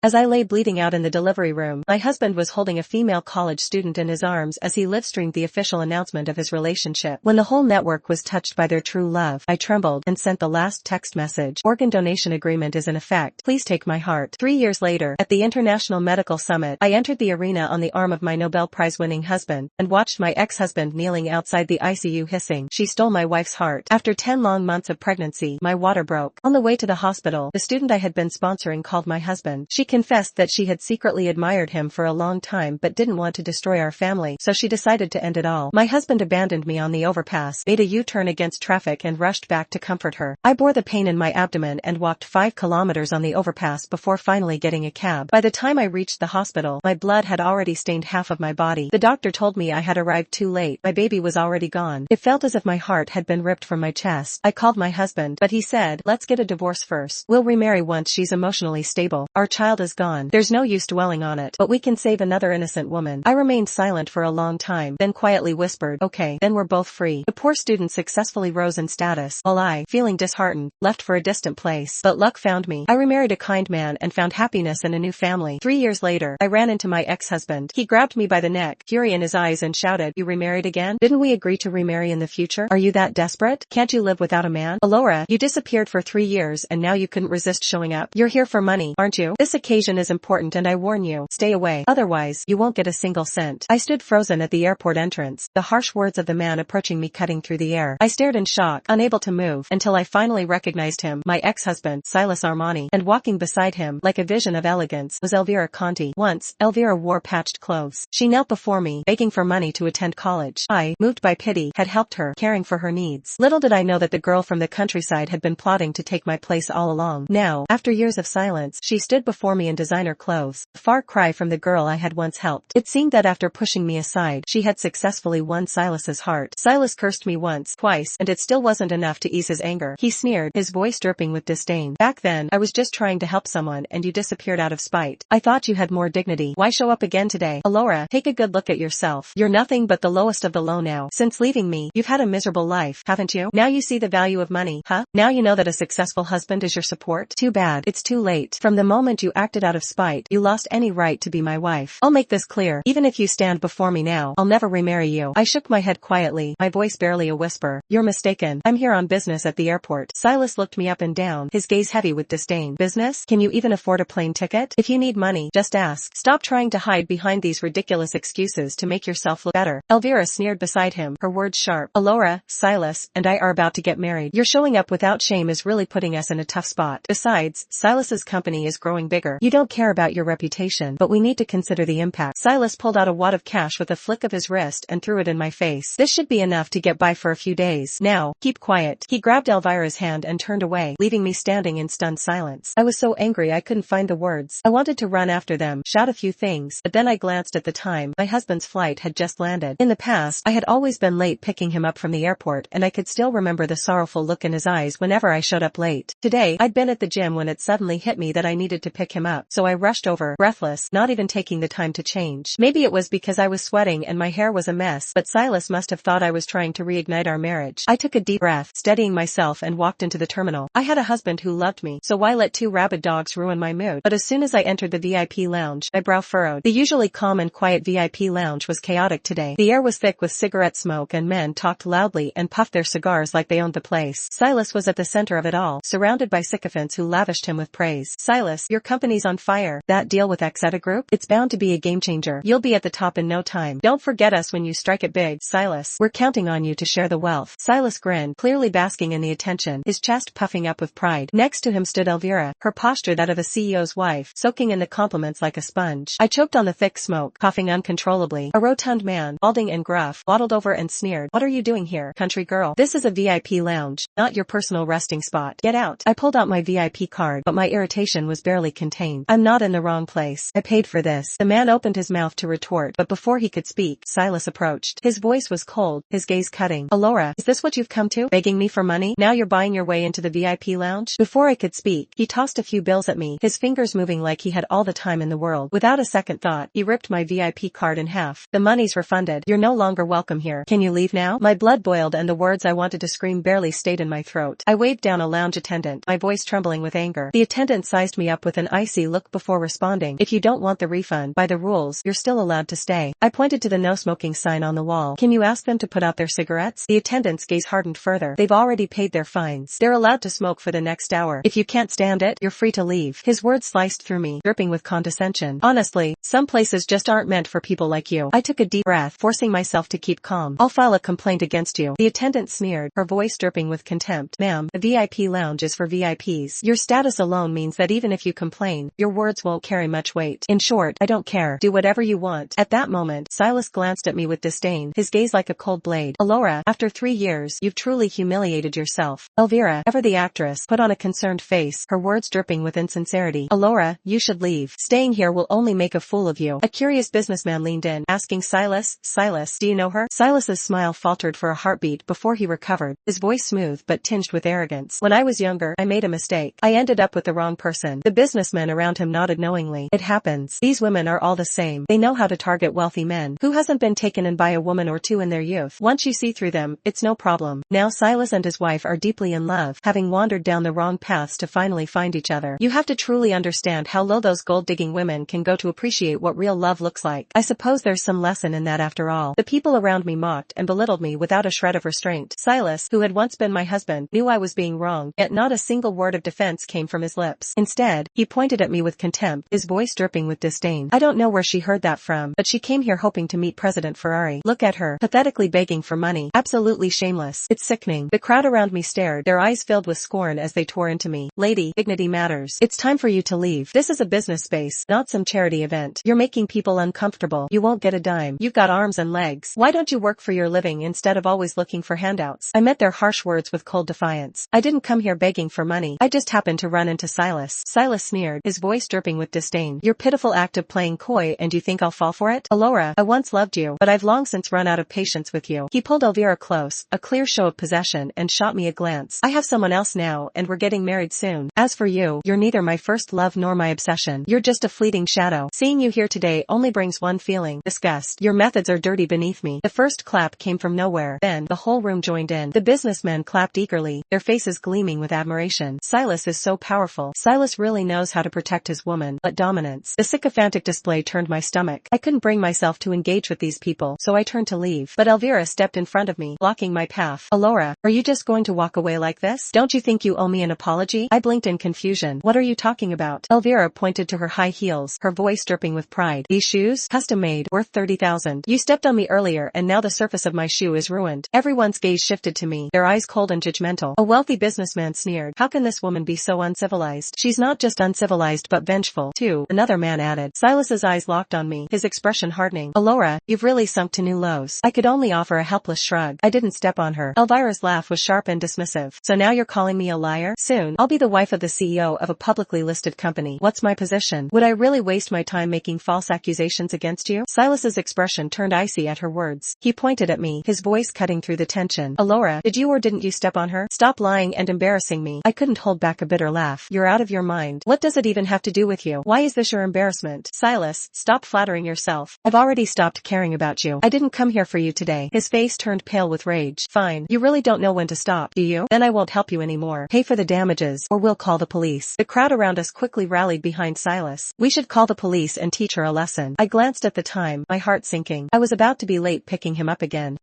As I lay bleeding out in the delivery room, my husband was holding a female college student in his arms as he live-streamed the official announcement of his relationship. When the whole network was touched by their true love, I trembled and sent the last text message. Organ donation agreement is in effect. Please take my heart. 3 years later, at the International Medical Summit, I entered the arena on the arm of my Nobel Prize-winning husband, and watched my ex-husband kneeling outside the ICU hissing, "She stole my wife's heart." After 10 long months of pregnancy, my water broke. On the way to the hospital, the student I had been sponsoring called my husband. She confessed that she had secretly admired him for a long time but didn't want to destroy our family, so she decided to end it all. My husband abandoned me on the overpass, made a U-turn against traffic and rushed back to comfort her. I bore the pain in my abdomen and walked 5 kilometers on the overpass before finally getting a cab. By the time I reached the hospital, my blood had already stained half of my body. The doctor told me I had arrived too late. My baby was already gone. It felt as if my heart had been ripped from my chest. I called my husband, but he said, "Let's get a divorce first. We'll remarry once she's emotionally stable. Our child is gone. There's no use dwelling on it, but we can save another innocent woman." I remained silent for a long time, then quietly whispered, "Okay, then we're both free." The poor student successfully rose in status, while I, feeling disheartened, left for a distant place. But luck found me. I remarried a kind man and found happiness in a new family. 3 years later, I ran into my ex-husband. He grabbed me by the neck, fury in his eyes, and shouted, "You remarried again? Didn't we agree to remarry in the future? Are you that desperate? Can't you live without a man? Alora, you disappeared for 3 years and now you couldn't resist showing up. You're here for money, aren't you? This occasion is important and I warn you, stay away. Otherwise, you won't get a single cent." I stood frozen at the airport entrance, the harsh words of the man approaching me cutting through the air. I stared in shock, unable to move, until I finally recognized him, my ex-husband, Silas Armani, and walking beside him, like a vision of elegance, was Elvira Conti. Once, Elvira wore patched clothes. She knelt before me, begging for money to attend college. I, moved by pity, had helped her, caring for her needs. Little did I know that the girl from the countryside had been plotting to take my place all along. Now, after years of silence, she stood before me in designer clothes, a far cry from the girl I had once helped. It seemed that after pushing me aside, she had successfully won Silas's heart. Silas cursed me once, twice, and it still wasn't enough to ease his anger. He sneered, his voice dripping with disdain. "Back then, I was just trying to help someone and you disappeared out of spite. I thought you had more dignity. Why show up again today? Alora, take a good look at yourself. You're nothing but the lowest of the low now. Since leaving me, you've had a miserable life, haven't you? Now you see the value of money, huh? Now you know that a successful husband is your support? Too bad. It's too late. From the moment you acted out of spite, you lost any right to be my wife. I'll make this clear. Even if you stand before me now, I'll never remarry you." I shook my head quietly, my voice barely a whisper. "You're mistaken. I'm here on business at the airport." Silas looked me up and down, his gaze heavy with disdain. "Business? Can you even afford a plane ticket? If you need money, just ask. Stop trying to hide behind these ridiculous excuses to make yourself look better." Elvira sneered beside him, her words sharp. "Alora, Silas, and I are about to get married. Your showing up without shame is really putting us in a tough spot. Besides, Silas's company is growing bigger. You don't care about your reputation, but we need to consider the impact." Silas pulled out a wad of cash with a flick of his wrist and threw it in my face. "This should be enough to get by for a few days. Now, keep quiet." He grabbed Elvira's hand and turned away, leaving me standing in stunned silence. I was so angry I couldn't find the words. I wanted to run after them, shout a few things, but then I glanced at the time. My husband's flight had just landed. In the past, I had always been late picking him up from the airport, and I could still remember the sorrowful look in his eyes whenever I showed up late. Today, I'd been at the gym when it suddenly hit me that I needed to pick him up, so I rushed over, breathless, not even taking the time to change. Maybe it was because I was sweating and my hair was a mess, but Silas must have thought I was trying to reignite our marriage. I took a deep breath, steadying myself, and walked into the terminal. I had a husband who loved me, so why let 2 rabid dogs ruin my mood? But as soon as I entered the VIP lounge, my brow furrowed. The usually calm and quiet VIP lounge was chaotic today. The air was thick with cigarette smoke and men talked loudly and puffed their cigars like they owned the place. Silas was at the center of it all, surrounded by sycophants who lavished him with praise. "Silas, your company's on fire. That deal with Exeta Group? It's bound to be a game changer. You'll be at the top in no time. Don't forget us when you strike it big. Silas, we're counting on you to share the wealth." Silas grinned, clearly basking in the attention, his chest puffing up with pride. Next to him stood Elvira, her posture that of a CEO's wife, soaking in the compliments like a sponge. I choked on the thick smoke, coughing uncontrollably. A rotund man, balding and gruff, waddled over and sneered, "What are you doing here, country girl? This is a VIP lounge, not your personal resting spot. Get out." I pulled out my VIP card, but my irritation was barely contained. "I'm not in the wrong place. I paid for this." The man opened his mouth to retort, but before he could speak, Silas approached. His voice was cold, his gaze cutting. "Alora, is this what you've come to? Begging me for money? Now you're buying your way into the VIP lounge?" Before I could speak, he tossed a few bills at me, his fingers moving like he had all the time in the world. Without a second thought, he ripped my VIP card in half. "The money's refunded. You're no longer welcome here. Can you leave now?" My blood boiled and the words I wanted to scream barely stayed in my throat. I waved down a lounge attendant, my voice trembling with anger. The attendant sized me up with an ice icy look before responding. If you don't want the refund, by the rules, you're still allowed to stay. I pointed to the no smoking sign on the wall. Can you ask them to put out their cigarettes? The attendant's gaze hardened further. They've already paid their fines. They're allowed to smoke for the next hour. If you can't stand it, you're free to leave. His words sliced through me, dripping with condescension. Honestly, some places just aren't meant for people like you. I took a deep breath, forcing myself to keep calm. I'll file a complaint against you. The attendant sneered, her voice dripping with contempt. Ma'am, a VIP lounge is for VIPs. Your status alone means that even if you complain, your words won't carry much weight. In short, I don't care. Do whatever you want. At that moment, Silas glanced at me with disdain, his gaze like a cold blade. Alora, after 3 years, you've truly humiliated yourself. Elvira, ever the actress, put on a concerned face, her words dripping with insincerity. Alora, you should leave. Staying here will only make a fool of you. A curious businessman leaned in, asking Silas, do you know her? Silas's smile faltered for a heartbeat before he recovered, his voice smooth but tinged with arrogance. When I was younger, I made a mistake. I ended up with the wrong person. The businessmen around him nodded knowingly. It happens. These women are all the same. They know how to target wealthy men. Who hasn't been taken in by a woman or two in their youth? Once you see through them, it's no problem. Now Silas and his wife are deeply in love, having wandered down the wrong paths to finally find each other. You have to truly understand how low those gold-digging women can go to appreciate what real love looks like. I suppose there's some lesson in that after all. The people around me mocked and belittled me without a shred of restraint. Silas, who had once been my husband, knew I was being wrong, yet not a single word of defense came from his lips. Instead, he pointed at me with contempt, his voice dripping with disdain. I don't know where she heard that from, but she came here hoping to meet President Ferrari. Look at her, pathetically begging for money. Absolutely shameless. It's sickening. The crowd around me stared, their eyes filled with scorn as they tore into me. Lady, dignity matters. It's time for you to leave. This is a business space, not some charity event. You're making people uncomfortable. You won't get a dime. You've got arms and legs. Why don't you work for your living instead of always looking for handouts? I met their harsh words with cold defiance. I didn't come here begging for money. I just happened to run into Silas. Silas sneered, his voice dripping with disdain. Your pitiful act of playing coy, and you think I'll fall for it? Alora, I once loved you, but I've long since run out of patience with you. He pulled Elvira close, a clear show of possession, and shot me a glance. I have someone else now, and we're getting married soon. As for you, you're neither my first love nor my obsession. You're just a fleeting shadow. Seeing you here today only brings one feeling: disgust. Your methods are dirty beneath me. The first clap came from nowhere. Then, the whole room joined in. The businessmen clapped eagerly, their faces gleaming with admiration. Silas is so powerful. Silas really knows how to protect his woman, but dominance. The sycophantic display turned my stomach. I couldn't bring myself to engage with these people, so I turned to leave. But Elvira stepped in front of me, blocking my path. Alora, are you just going to walk away like this? Don't you think you owe me an apology? I blinked in confusion. What are you talking about? Elvira pointed to her high heels, her voice dripping with pride. These shoes? Custom made, worth 30,000. You stepped on me earlier and now the surface of my shoe is ruined. Everyone's gaze shifted to me, their eyes cold and judgmental. A wealthy businessman sneered. How can this woman be so uncivilized? She's not just uncivilized but vengeful, too, another man added. Silas's eyes locked on me, his expression hardening. Alora, you've really sunk to new lows. I could only offer a helpless shrug. I didn't step on her. Elvira's laugh was sharp and dismissive. So now you're calling me a liar? Soon, I'll be the wife of the CEO of a publicly listed company. What's my position? Would I really waste my time making false accusations against you? Silas's expression turned icy at her words. He pointed at me, his voice cutting through the tension. Alora, did you or didn't you step on her? Stop lying and embarrassing me. I couldn't hold back a bitter laugh. You're out of your mind. What does it even have to do with you? Why is this your embarrassment? Silas, stop flattering yourself. I've already stopped caring about you. I didn't come here for you today. His face turned pale with rage. Fine. You really don't know when to stop, do you? Then I won't help you anymore. Pay for the damages, or we'll call the police. The crowd around us quickly rallied behind Silas. We should call the police and teach her a lesson. I glanced at the time, my heart sinking. I was about to be late picking him up again.